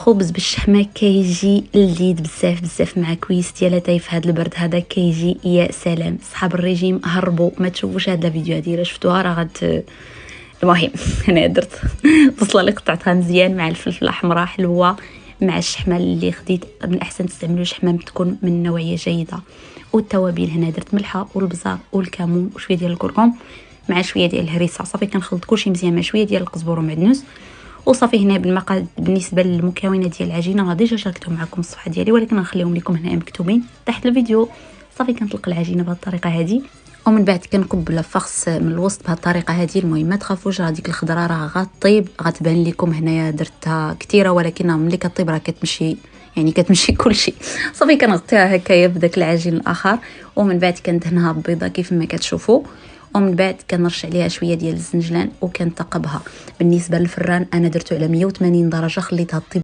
الخبز بالشحمه كيجي لذيذ بزاف بزاف مع كويس ديال اتاي في هذا البرد هذا كيجي يا سلام. صحاب الريجيم هربوا ما تشوفوش هاد الفيديو هذه، الا شفتوها راه المهم انا درت بصله اللي قطعتها مزيان مع الفلفل الاحمر حلوه مع الشحمه اللي خديت. من الاحسن تستعملوا شحمه تكون من نوعيه جيده. والتوابل هنا درت ملحه والبزار والكمون وشويه ديال الكركم مع شويه ديال الهريسه. صافي كنخلط كلشي مزيان مع شويه ديال القزبر ومعدنوس وصافي. هنا بالنسبه للمكونات ديال العجينه راه ديجا شاركتهم معكم الصفحه ديالي، ولكن غنخليهم لكم هنا مكتوبين تحت الفيديو. صافي كنطلق العجينه بهذه الطريقه هذه ومن بعد كنكب فخص من الوسط بهذه الطريقه هذه. المهم ما تخافوش، راه ديك الخضره راه غطيب غتبان لكم هنايا درتها كثيره، ولكن ملي كطيب راه كتمشي يعني كتمشي كلشي. صافي كنغطيها هكايا بداك العجين الاخر ومن بعد كندهنها ببيضه كيف ما كتشوفوا، ومن بعد كنرش عليها شويه ديال الزنجلان وكنثقبها. بالنسبه للفران انا درتو على 180 درجه خليتها طيب